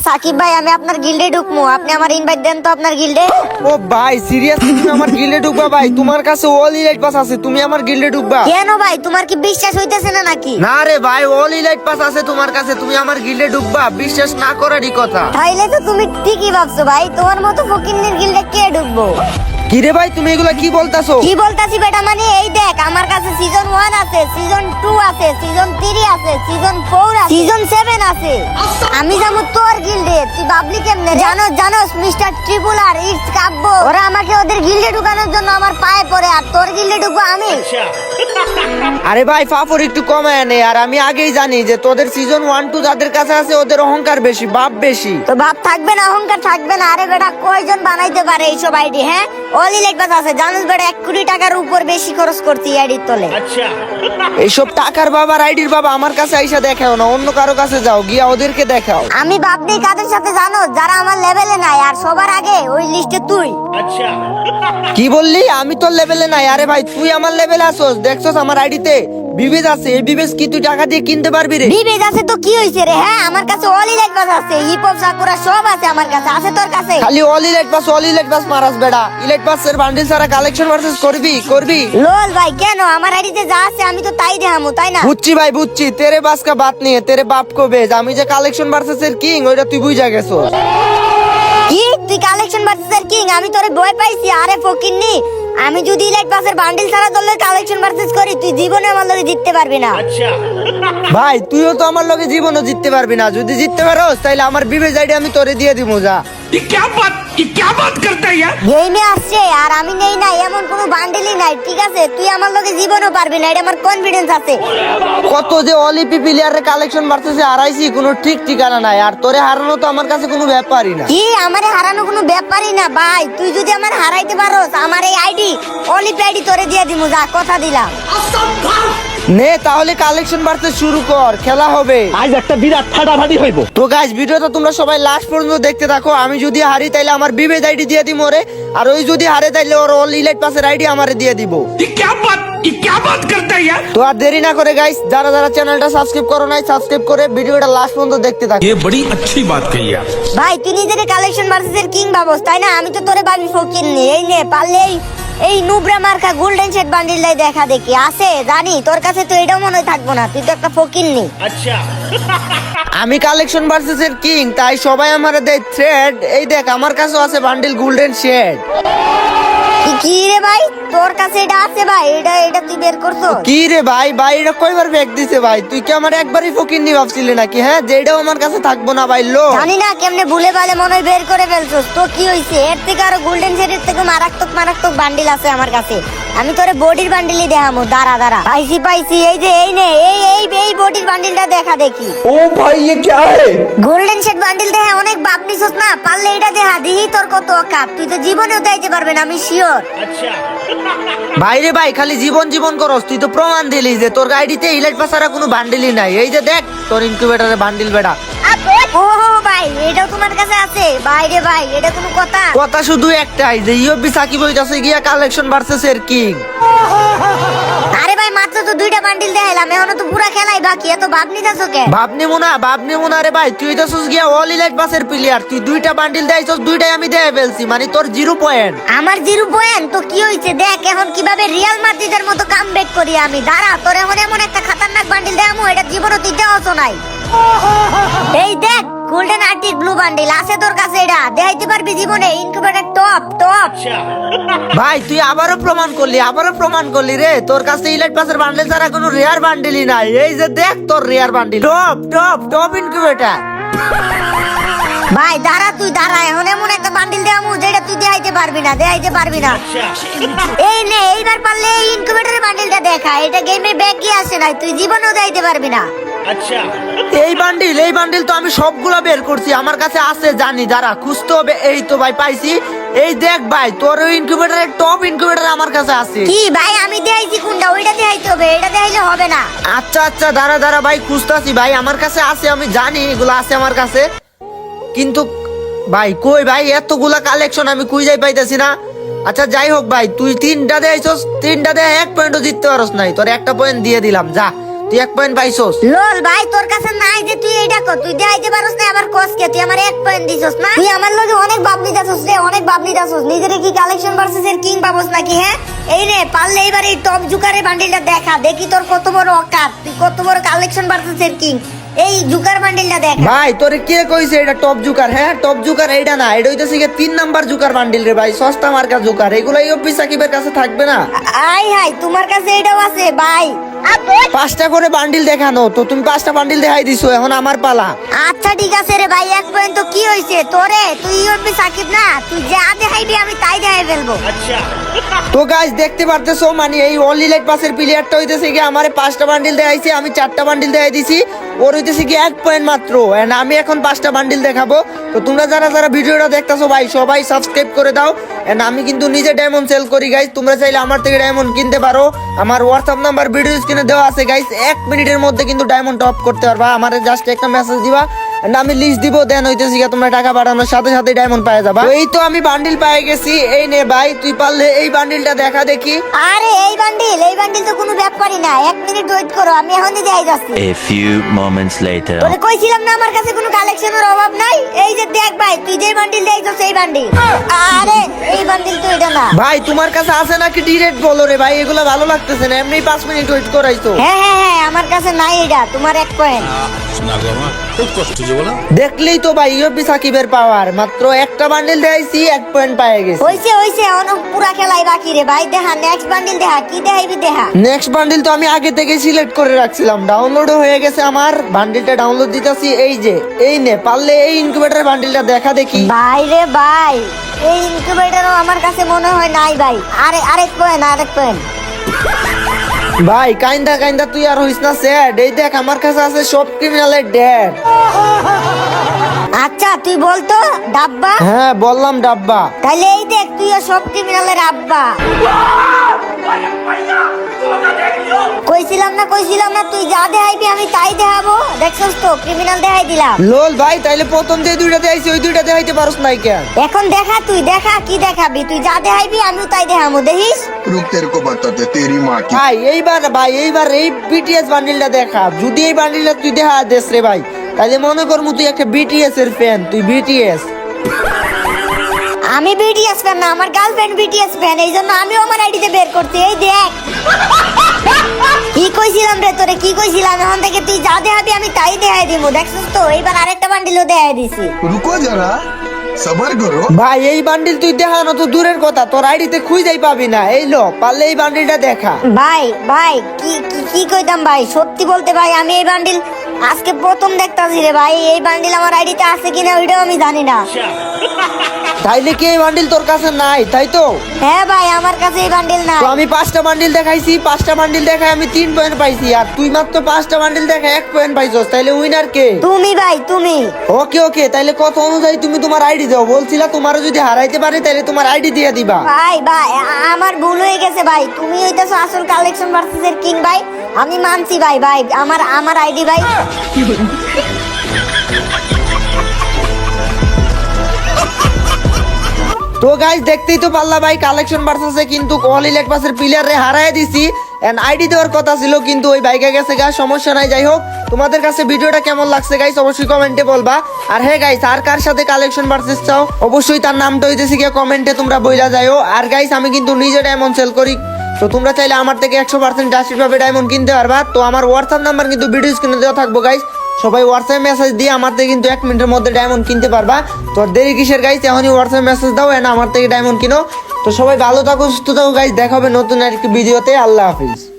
সাকিব ভাই, আমি আপনার গিল্ডে ঢুকবো, আপনি আমার ইনভাইট দেন তো আপনার গিল্ডে। ও ভাই সিরিয়াসলি তুমি আমার গিল্ডে ঢুকবা? ভাই তোমার কাছে অল ইলাইট পাস আছে, তুমি আমার গিল্ডে ঢুকবা? কেন ভাই, তোমার কি বিশ্বাস হইতেছে না নাকি? না রে ভাই, অল ইলাইট পাস আছে তোমার কাছে, তুমি আমার গিল্ডে ঢুকবা? বিশ্বাস না করারই কথা। তাইলে তো তুমি ঠিকই ভাবছো ভাই, তোমার মতো ফকিন্নির গিল্ডে কে ঢুকবো? কি রে ভাই, তুমি এগুলা কি বলতাছো? কি বলতাছি বেটা, মানে এই দেখ, আমার কাছে সিজন 1 আছে, সিজন 2 আছে, সিজন 3 আছে, সিজন 4 আছে, সিজন 7 আছে। আমি যাবো তোর গিল্ডে, তুই ভাবলি কেমনে? জানোস মিস্টার ট্রিপল আর ইটস কাব্য, ওরা আমাকে ওদের গিল্ডে ঢুকানোর জন্য আমার পায়ে পড়ে, আর তোর গিল্ডে ঢুকবো আমি? আরে ভাই ফাফর একটু কমায় নে, আর আমি আগেই জানি যে তোদের সিজন 1 2 যাদের কাছে আছে ওদের অহংকার বেশি, বাপ বেশি। তো ভাব থাকবে না, অহংকার থাকবে না? আরে বেটা, কয়জন বানাইতে পারে এইসব আইডি? হ্যাঁ, অল ইলাইট পাস আছে, জানোস বেটা 1 কোটি টাকার উপর বেশি খরচ করছি আইডির তলে। এইসব টাকার বাবা আইডির বাবা আমার কাছে আইসা দেখাও না, অন্য কারো কাছে যাও, গিয়া ওদেরকে দেখাও। আমি ভাবনি কাদের সাথে জানো, যারা আমার লেভেলে নাই, আর সবার আগে ওই লিস্টে তুই। কি বললি? আমি তোর লেভেলে নাই? আরে ভাই তুই আমার লেভেলে আসোস, দেখছস আমার আইডিতে বিবেজ আছে, এই বিবেজ কি তুই টাকা দিয়ে কিনতে পারবি রে? বিবেজ আছে তো কি হইছে রে? হ্যাঁ, আমার কাছে অল ইলাইট পাস আছে, হিপ হপ সাকুরা সব আছে আমার কাছে। আছে তোর কাছে? খালি অল ইলাইট পাস মারাস বেড়া। ইলাইট পাসের বান্ডিল ছাড়া কালেকশন ভার্সেস করবি? লোল ভাই, কেন? আমার আইডিতে যা আছে আমি তো তাই দেখামু, তাই না? বুঝছি ভাই বুঝছি, তেরে বাস কা বাত নিয়ে তেরে বাপ কো বেজ। আমি যে কালেকশন ভার্সেস এর কিং ওইটা তুই বুঝা গেছস। কি তুই কালেকশন ভার্সেস কিং? আমি তোরে ভয় পাইছি? আরে ফকিন্নি, আমি যদি ইলাইট পাসের বান্ডিল ছাড়া তোর কালেকশন ভার্সেস করি, তুই জীবনে আমার লগে জিততে পারবি না। ভাই তুইও তো আমার লগে জীবনও জিততে পারবি না। যদি জিততে পারোস তাইলে আমার বিবেজ আইডি আমি তোরে দিয়ে দিব, যা। क्या बात करता है यार? গেমে আসছে আর আমি নেই না, এমন কোনো বান্ডিলই নাই, ঠিক আছে? তুই আমার লগে জীবনও পারবি না, এটা আমার কনফিডেন্স আছে। কত যে অলিপি প্লেয়ারের কালেকশন ভার্সেসে হারাইছি, কোনো ঠিক ঠিকানা নাই। আর তোরে হারানো তো আমার কাছে কোনো ব্যাপারই না। কি আমারে হারানো কোনো ব্যাপারই না ভাই? তুই যদি আমার হারাইতে পারোস, আমার এই আইডি অলিপি আইডি তোরে দিয়ে দিমু, যা, কথা দিলাম। নে তাহলে কালেকশন ভার্সেস শুরু কর, খেলা হবে। আজ একটা বিরাট ফাটাফাটি হইব। তো গাইস ভিডিওটা তোমরা সবাই লাস্ট পর্যন্ত দেখতে থাকো। আমি যদি হারি তাইলে আমার বিবেজ আইডি দিয়ে দিব ওরে, আর ওই যদি হারে তাইলে ওর অল ইলাইট পাসের আইডি আমারে দিয়ে দিব। क्या बात करता है यार? তো আর দেরি না করে গাইস, যারা যারা চ্যানেলটা সাবস্ক্রাইব করো নাই, সাবস্ক্রাইব করে ভিডিওটা লাস্ট পর্যন্ত দেখতে থাকো। ये बड़ी अच्छी बात कही आप। ভাই তুই নিজের কালেকশন ভার্সেস কিং ভাবস, তাই না? আমি তো তোরে ভাবি ফকিন্নি। এই নে পারলে এই নুবরা মার্কা গোল্ডেন শেড বান্ডিলটাই দেখা দেখি আছে, জানি তোর কাছে তো এটাও মনে হয় থাকবো না, তুই তো একটা ফকিন্নি। আমি কালেকশন ভার্সেস এর কিং, তাই সবাই আমারে দেয় থ্রেড। এই দেখ আমার কাছেও আছে বান্ডিল গোল্ডেন শেড। কি রে ভাই, তোর কাছে এটা আছে ভাই? এটা তুই বের করছো? কি রে ভাই, এটা কয়বার ব্যাগ দিছে ভাই? তুই কি আমার একবারই ফকিন্নি ভাবছিলি নাকি? হ্যাঁ, যে এটাও আমার কাছে থাকবো না ভাই, লো। জানি না কেমনে ভুলে ভালে মনে হয় বের করে ফেলছস। তো কি হইছে? এর থেকে আরো গোল্ডেন শেডের থেকে মারাত্মক বান্ডিল আছে আমার কাছে। আমি তোরে বডির বান্ডিলই দেখামু, দাঁড়া। পাইছি, এই যে এই নে, এই বডির বান্ডিলটা দেখা দেখি। ओ भाई ये क्या है? গোল্ডেন শেড বান্ডিল দেখা অনেক বাপ নিছস না, পারলে এটা দেখা দিহি তোর কত কাপ। তুই তো জীবনেও যাইতে পারবে না, আমি শিওর। ভাই রে ভাই, খালি জীবন করস। তুই তো প্রমাণ দিলি যে তোর আইডিতে ইলাইট পাস ছাড়া কোনো বান্ডিলই নাই। এই যে দেখ তোর ইনকিউবেটরের বান্ডিল বেটা। ও ভাই, এটাও তোমার কাছে আছে? ভাই রে ভাই, এটা কোনো কথা? কথা শুধু একটাই, যে ইউবি সাকিব হইতাছে গিয়া কালেকশন ভার্সেস এর কিং। আরে ভাই, মাত্র তো 2টা বান্ডিল দেখাইলাম, এখনো তো পুরা খেলাই বাকি, এত ভাব নিতেছো কে? ভাবনি মোনা রে ভাই, তুই হইতাছস গিয়া অল ইলাইট পাসের প্লেয়ার। তুই 2টা বান্ডিল দেইছস, 2টাই আমি দেয় ফেলছি, মানে তোর 0 পয়েন্ট। আমার 0 পয়েন্ট? তো কি হইছে? দেখ এখন কিভাবে রিয়াল মাদ্রিদের মতো কামব্যাক করি আমি। দাঁড়া, তোর এমন একটা খতরনাক বান্ডিল দেখামু, এটা জীবনে তুই দেওয়াছো নাই। এই দেখ, গোল্ডেন আর্টিক ব্লু বান্ডিল আছে তোর কাছে, এটা দেখাইতে পারবি জীবনে? Incubator top. ভাই তুই আবারও প্রমাণ করলি রে, তোর কাছে ইলাইট পাসের বান্ডিল ছাড়া কোনো রেয়ার বান্ডিলই নাই। এই যে দেখ তোর রেয়ার বান্ডিল, টপ ইনকিউবেটর। ভাই দাঁড়া, এখন এমন একটা বান্ডিল দেখামু যেটা তুই দেখাইতে পারবি না। এই নে, এইবার পারলে এই ইনকিউবেটরের বান্ডিলটা দেখা। এটা গেমে ব্যাগই আসে নাই, তুই জীবনেও দেখাইতে পারবি না। এই বান্ডিল তো আমি সবগুলা বের করছি, আমার কাছে আছে, জানি। দাঁড়া, খুঁজতে হবে। এই তো ভাই পাইছি। এই দেখ ভাই, তোর ওই ইনকিউবেটরের টপ ইনকিউবেটর আমার কাছে আছে। কি ভাই, আমি দেখাইছি কোনটা? ওইটা দেখাইতে হবে, এটা দেখাইলে হবে না। আচ্ছা দাঁড়া ভাই, খুঁজতাছি ভাই, আমার কাছে আছে, আমি জানি এগুলো আছে আমার কাছে। কিন্তু ভাই কই ভাই, এতগুলা কালেকশন আমি খুঁজেই পাইতেছি না। আচ্ছা যাই হোক ভাই, তুই 3টা দেখাইছস, 3টা দেখ 1 পয়েন্টও জিততে পারস নাই। তোর 1টা পয়েন্ট দিয়ে দিলাম, যা। তুই 1 পয়েন্ট পাইছস। লোল ভাই তোর কাছে নাই যে তুই এইটা কর, তুই দেখাইতে পারছ না আবার কসকে তুই আমার 1 পয়েন্ট দিছস না। তুই আমার লগে অনেক ভাবনি দাসস রে, অনেক ভাবনি দাসস। নিজেরে কি কালেকশন ভার্সেস এর কিং পাবস নাকি? হ্যাঁ এই রে পারলে এবার এই টপ জুকারে বান্ডিলটা দেখা, দেখি তোর কত বড় অকাত, তুই কত বড় কালেকশন ভার্সেস এর কিং। এই জুকার বান্ডিলটা দেখা। ভাই তোরে কে কইছে এটা টপ জুকার? হ্যাঁ টপ জুকার এইটা না, এটা হইতেছে কি 3 নাম্বার জুকার বান্ডিল রে ভাই, সস্তা মার্কা জুকার। এগুলা ইউপি সাকিবের কাছে থাকবে না। আই হাই তোমার কাছে এটাও আছে ভাই? 5টা করে বান্ডিল দেখানো তো, তুমি 5টা বান্ডিল দেখাই দিছো, এখন আমার পালা। আচ্ছা ঠিক আছে রে ভাই, 1 পয়েন্ট তো কি হইছে তোরে? তুই ইউপি সাকিব না, তুই যা দেখাইবি আমি তাই দেখাই ফেলবো। তো গাইস দেখতে পারতেছো, মানে এই অনলি লাইট পাসের প্লেয়ারটা হইতেছে কি আমারে 5টা বান্ডিল দেখাইছে, আমি 4টা বান্ডিল দেখাই দিছি, ওর হইতেছে কি 1 পয়েন্ট মাত্র। এন্ড আমি এখন 5টা বান্ডিল দেখাবো। তো তোমরা যারা যারা ভিডিওটা দেখতেছো ভাই সবাই সাবস্ক্রাইব করে দাও। এন্ড আমি কিন্তু নিজে ডায়মন্ড সেল করি গাইস, তোমরা চাইলে আমার থেকে ডায়মন্ড কিনতে পারো। আমার হোয়াটসঅ্যাপ নাম্বার ভিডিও স্ক্রিনে দেওয়া আছে গাইস, 1 মিনিটের মধ্যে কিন্তু ডায়মন্ড টপ করতে পারবা। আমারে জাস্ট একটা মেসেজ দিবা, এন্ড আমি লিস্ট দিব, দেন হইতেছে কি তোমরা টাকা পাঠানোর সাথে সাথে ডায়মন্ড পেয়ে যাবা। তো এই তো আমি বান্ডিল পেয়ে গেছি, এই নে ভাই তুই পারলে এই বান্ডিলটা দেখা দেখি। আরে এই বান্ডিল তো কোনো ব্যাপারই না, 1 মিনিট ওয়েট করো, আমি এখনই দেখাই যাচ্ছি। A few moments later. তোরে কইছিলাম না আমার কাছে কোনো কালেকশনের অভাব নাই। এই যে দেখ ভাই, তুই যে বান্ডিল দেখাইছস এই বান্ডিল। আরে এই বান্ডিল তো এটা না। ভাই তোমার কাছে আছে নাকি ডিরেক্ট বলো রে ভাই, এগুলো ভালো লাগতেছে না, এমনি 5 মিনিট ওয়েট করাইছো। হ্যাঁ আমার কাছে নাই এটা, তোমার 1 পয়েন্ট। দেখলেই তো ভাই ইউপি সাকিবের পাওয়ার, মাত্র একটা বান্ডিল দেখাইছি 1 পয়েন্ট পেয়ে গেছি। হইছে অনেক পুরা খেলাই বাকি রে ভাই। দেখা নেক্সট বান্ডিল দেখা, কি দেখাইবি দেখা। নেক্সট বান্ডিল তো আমি আগে থেকে সিলেক্ট করে রাখছিলাম, ডাউনলোডও হয়ে গেছে আমার। বান্ডিলটা ডাউনলোড দিতেছি, এই যে এই নে, পারলে এই ইনকিউবেটর বান্ডিলটা দেখা দেখি। ভাই রে ভাই, এই ইনকিউবেটরও আমার কাছে মনে হয় নাই ভাই। আরেক পয়েন্ট। ভাই কাইন্দা তুই আর হইস না স্যাড, এই দেখ আমার কাছে আছে সব ক্রিমিনালের ড্যাড। আচ্ছা তুই বলতো ডাব্বা। হ্যাঁ বললাম ডাব্বা। তাহলে এই দেখ তুইও সব ক্রিমিনালের আব্বা। কইছিলাম না তুই যা দেখাইবি আমি তাই দেখাবো। দেখছস তো ক্রিমিনাল দেখাই দিলাম। লোল ভাই তাইলে প্রথম যে দুইটা দেখাইছি ওই দুইটা দেখাইতে পারোস নাই কেন? এখন দেখা, তুই দেখা কি দেখাবি, তুই যা দেখাইবি আমিও তাই দেখাবো, দেখিস। रुक तेरे को बताते तेरी माँ की ভাই এইবার এই বিটিএস বান্ডিলটা দেখা, যদি এই বান্ডিলটা তুই দেখা দেস রে ভাই, তাহলে মনে করমু তুই একটা বিটিএস এর ফ্যান, তুই বিটিএস। আমি বিটিএস ফ্যান না, আমার গার্লফ্রেন্ড বিটিএস ফ্যান, এই জন্য আমিও আমার আইডিতে বের করছি। এই দেখ কি কইছিলাম রে তোরে, কি কইছিলাম, এখন থেকে তুই যা দেখাবি আমি তাই দেখাই দিব। দেখছস তো এইবার আরেকটা বান্ডিলও দেখাই দিছি। रुको जरा सबर करो ভাই এই বান্ডিল তুই দেখানো তো দূরের কথা, তোর আইডিতে খুঁজেই পাবি না। এই লো পারলে এই বান্ডিলটা দেখা। ভাই কি কইতাম ভাই, সত্যি বলতে ভাই আমি এই বান্ডিল আজকে প্রথম দেখতাছি রে ভাই। এই বান্ডিল আমার আইডিতে আছে কিনা ওইটাও আমি জানি না। তাইলে কি এই বান্ডিল তোর কাছে নাই, তাই তো? হ্যাঁ ভাই আমার কাছে এই বান্ডিল নাই। তো আমি 5টা বান্ডিল দেখাইছি, 5টা বান্ডিল দেখায় আমি 3 পয়েন্ট পাইছি, আর তুই মাত্র 5টা বান্ডিল দেখে 1 পয়েন্ট পাইছস। তাইলে উইনার কে? তুমি ভাই তুমি। ওকে তাইলে কত অনুযায়ী তুমি তোমার আইডি দাও, বলছিলা তোমারও যদি হারাইতে পারে তাইলে তোমার আইডি দিয়ে দিবা। ভাই আমার ভুল হয়ে গেছে ভাই, তুমি হইতাছো আসল কালেকশন ভার্সেস এর কিং ভাই। আমি মানছি ভাই আমার আইডি ভাই। তো গাইস দেখতেই তো পারলা ভাই, কালেকশন ভার্সেসে কিন্তু অনলি লাইট পাসের প্লেয়ারে হারায় দিছি। এন্ড আইডি দেওয়ার কথা ছিল কিন্তু ওই বাইকে গেছে গা, সমস্যা নাই। যাই হোক তোমাদের কাছে ভিডিওটা কেমন লাগছে গাইস অবশ্যই কমেন্টে বলবা। আর হ্যাঁ গাইস আর কার সাথে কালেকশন ভার্সেস চাও অবশ্যই তার নামটা হইতেছে গিয়ে কমেন্টে তোমরা বইলা যাও। আর গাইস আমি কিন্তু নিজে ডায়মন্ড সেল করি, তো তোমরা চাইলে আমার থেকে 100% জাস্টিস ভাবে ডায়মন্ড কিনতে পারবা। তো আমার হোয়াটসঅ্যাপ নাম্বার কিন্তু ভিডিও স্ক্রিনে দেওয়া থাকবো গাইস, সবাই হোয়াটসঅ্যাপ মেসেজ দিয়ে আমার থেকে কিন্তু 1 মিনিটের মধ্যে ডায়মন্ড কিনতে পারবা। তো আর দেরি কিসের গাইস, এখনই হোয়াটসঅ্যাপ মেসেজ দাও এন্ড আমার থেকে ডায়মন্ড কিনো। তো সবাই ভালো থাকো, সুস্থ থাকো গাইস, দেখা হবে নতুন আরেকটি ভিডিওতে। আল্লাহ হাফিজ।